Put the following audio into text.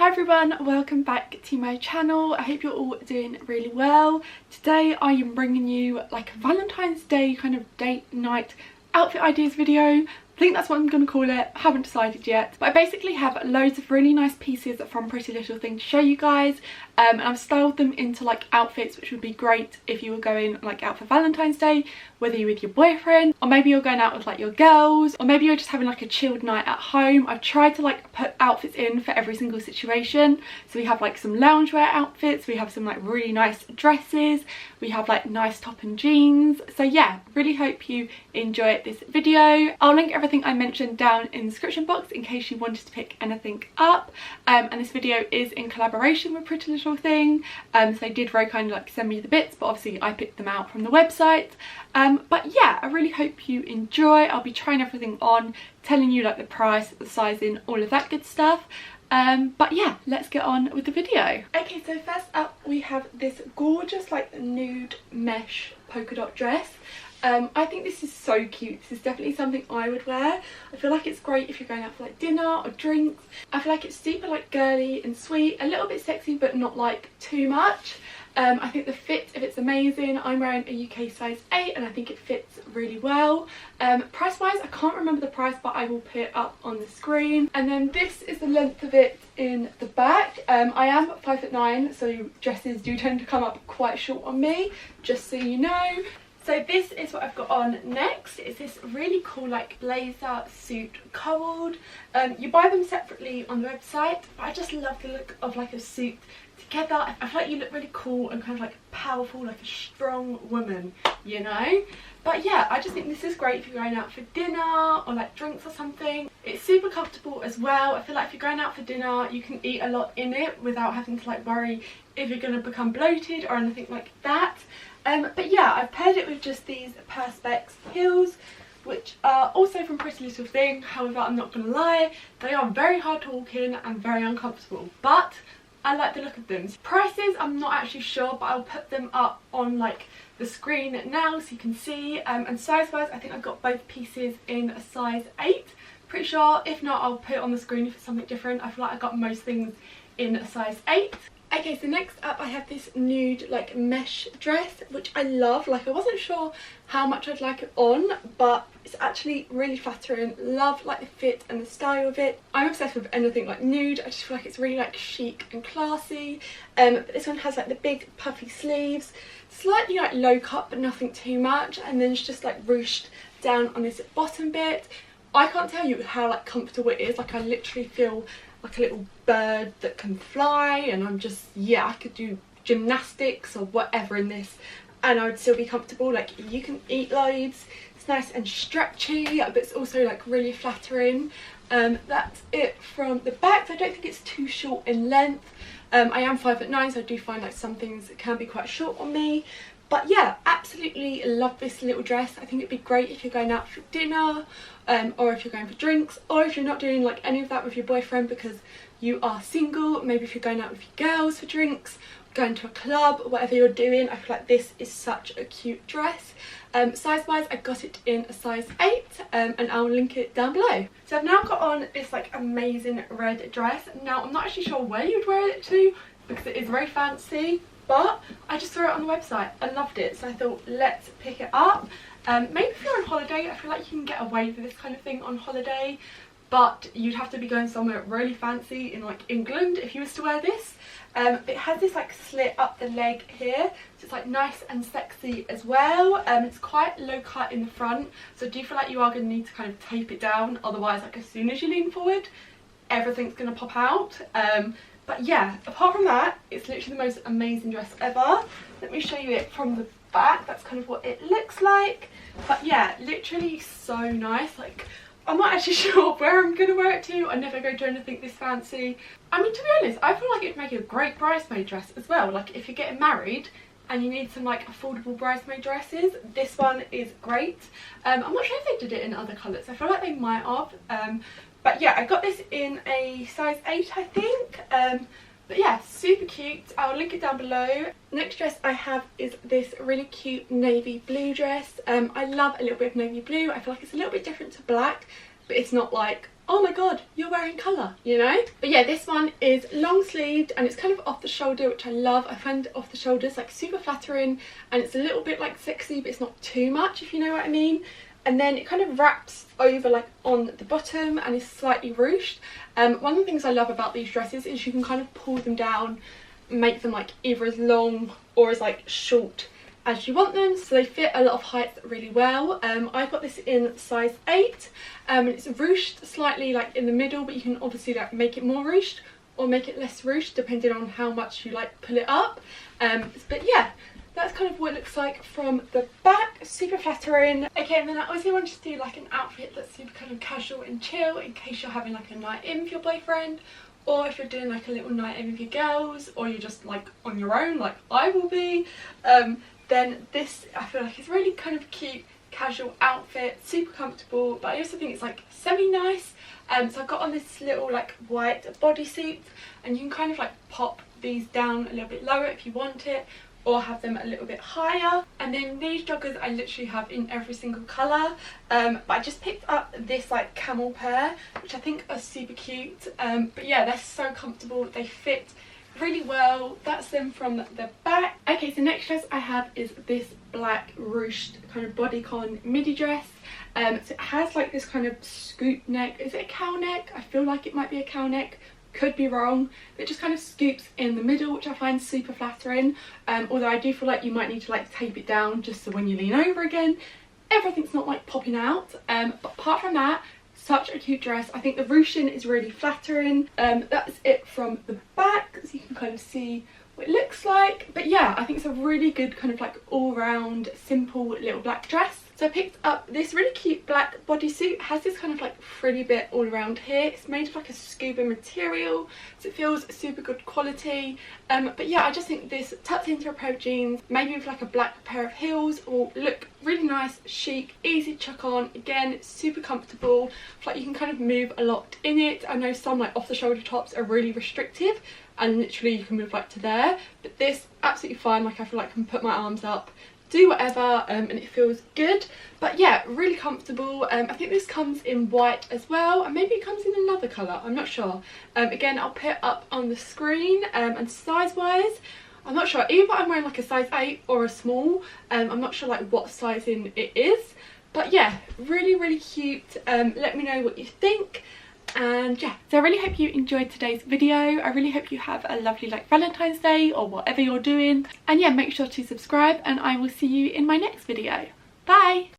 Hi everyone, welcome back to my channel. I hope you're all doing really well. Today I am bringing you like a Valentine's Day kind of date night outfit ideas video. I think that's what I'm going to call it. I haven't decided yet. But I basically have loads of really nice pieces from Prettylittlething to show you guys. And I've styled them into like outfits which would be great if you were going like out for Valentine's Day, whether you're with your boyfriend or maybe you're going out with like your girls, or maybe you're just having like a chilled night at home. I've tried to like put outfits in for every single situation. So we have like some loungewear outfits, we have some like really nice dresses, we have like nice top and jeans. So yeah, really hope you enjoy this video. I'll link everything I mentioned down in the description box in case you wanted to pick anything up. And this video is in collaboration with Prettylittlething. So they did very kindly like send me the bits, but obviously I picked them out from the website. But yeah, I really hope you enjoy. I'll be trying everything on, telling you like the price, the sizing, all of that good stuff. But yeah, let's get on with the video. Okay, so first up we have this gorgeous like nude mesh polka dot dress. I think this is so cute. This is definitely something I would wear. I feel like it's great if you're going out for like dinner or drinks. I feel like it's super like girly and sweet, a little bit sexy but not like too much. I think the fit of it's amazing. I'm wearing a UK size 8 and I think it fits really well. Price wise I can't remember the price, but I will put it up on the screen. And then this is the length of it in the back. I am 5'9", so dresses do tend to come up quite short on me, just so you know. So this is what I've got on next. It's this really cool like blazer suit cold. You buy them separately on the website, but I just love the look of like a suit together. I feel like you look really cool and kind of like powerful, like a strong woman, you know? But yeah, I just think this is great if you're going out for dinner or like drinks or something. It's super comfortable as well. I feel like if you're going out for dinner, you can eat a lot in it without having to like worry if you're going to become bloated or anything like that. But yeah, I've paired it with just these Perspex heels, which are also from Prettylittlething. However, I'm not going to lie, they are very hard to walk in and very uncomfortable, but I like the look of them. Prices, I'm not actually sure, but I'll put them up on like the screen now so you can see. And size wise, I think I've got both pieces in a size 8. Pretty sure. If not, I'll put it on the screen if it's something different. I feel like I got most things in a size 8. Okay, so next up I have this nude like mesh dress, which I love. Like I wasn't sure how much I'd like it on, but it's actually really flattering. Love like the fit and the style of it. I'm obsessed with anything like nude. I just feel like it's really like chic and classy. But this one has like the big puffy sleeves, slightly like low cut but nothing too much, and then it's just like ruched down on this bottom bit. I can't tell you how like comfortable it is. Like I literally feel like a little bird that can fly, and I'm just, yeah, I could do gymnastics or whatever in this and I would still be comfortable. Like you can eat loads. It's nice and stretchy, but it's also like really flattering. That's it from the back. So I don't think it's too short in length. I am 5'9", so I do find like some things can be quite short on me. But yeah, absolutely love this little dress. I think it'd be great if you're going out for dinner, or if you're going for drinks, or if you're not doing like any of that with your boyfriend because you are single. Maybe if you're going out with your girls for drinks, going to a club, whatever you're doing. I feel like this is such a cute dress. Size wise I got it in a size 8, and I'll link it down below. So I've now got on this like amazing red dress. Now I'm not actually sure where you'd wear it to because it is very fancy, but I just saw it on the website and loved it, so I thought let's pick it up. Maybe if you're on holiday, I feel like you can get away with this kind of thing on holiday, but you'd have to be going somewhere really fancy in like England if you was to wear this. It has this like slit up the leg here, so it's like nice and sexy as well. It's quite low cut in the front, so I do feel like you are going to need to kind of tape it down, otherwise like as soon as you lean forward everything's going to pop out. But yeah, apart from that, it's literally the most amazing dress ever. Let me show you it from the back. That's kind of what it looks like. But yeah, literally so nice. Like I'm not actually sure where I'm going to wear it to. I never go to anything this fancy. I mean, to be honest, I feel like it'd make a great bridesmaid dress as well. Like if you're getting married and you need some like affordable bridesmaid dresses, this one is great. I'm not sure if they did it in other colours. I feel like they might have. But yeah, I got this in a size 8, I think. But yeah, super cute. I'll link it down below. Next dress I have is this really cute navy blue dress. I love a little bit of navy blue. I feel like it's a little bit different to black, but it's not like oh my god, you're wearing colour, you know? But yeah, this one is long sleeved and it's kind of off the shoulder, which I love. I find off the shoulders like super flattering, and it's a little bit like sexy, but it's not too much, if you know what I mean. And then it kind of wraps over like on the bottom and is slightly ruched. One of the things I love about these dresses is you can kind of pull them down, make them like either as long or as like short as you want them, so they fit a lot of heights really well. I got this in size 8, and it's ruched slightly like in the middle, but you can obviously like make it more ruched or make it less ruched depending on how much you like pull it up. But yeah, that's kind of what it looks like from the back. Super flattering. Okay, and then I also wanted to do like an outfit that's super kind of casual and chill in case you're having like a night in with your boyfriend, or if you're doing like a little night in with your girls, or you're just like on your own like I will be. Then this, I feel like, is really kind of cute casual outfit, super comfortable, but I also think it's like semi-nice. So I've got on this little like white bodysuit, and you can kind of like pop these down a little bit lower if you want it, or have them a little bit higher. And then these joggers I literally have in every single colour, but I just picked up this like camel pair, which I think are super cute. But yeah, they're so comfortable, they fit really well. That's them from the back. Okay, so next dress I have is this black ruched kind of bodycon midi dress. So it has like this kind of scoop neck. Is it a cow neck? I feel like it might be a cow neck, could be wrong, but it just kind of scoops in the middle, which I find super flattering. Although I do feel like you might need to like tape it down just so when you lean over again everything's not like popping out. But apart from that, such a cute dress. I think the ruching is really flattering. That's it from the back, so you can kind of see what it looks like. But yeah, I think it's a really good kind of like all-round simple little black dress. So I picked up this really cute black bodysuit. It has this kind of like frilly bit all around here. It's made of like a scuba material, so it feels super good quality. But yeah, I just think this tucked into a pair of jeans, maybe with like a black pair of heels, will look really nice, chic, easy to chuck on. Again, it's super comfortable. I feel like you can kind of move a lot in it. I know some like off the shoulder tops are really restrictive and literally you can move like to there, but this absolutely fine. Like I feel like I can put my arms up, do whatever, and it feels good. But yeah, really comfortable. I think this comes in white as well, and maybe it comes in another colour, I'm not sure. Again, I'll put it up on the screen. And size wise, I'm not sure, either I'm wearing like a size 8 or a small. I'm not sure like what sizing it is, but yeah, really cute. Let me know what you think. And yeah, so I really hope you enjoyed today's video. I really hope you have a lovely like Valentine's Day or whatever you're doing. And yeah, make sure to subscribe, and I will see you in my next video. Bye!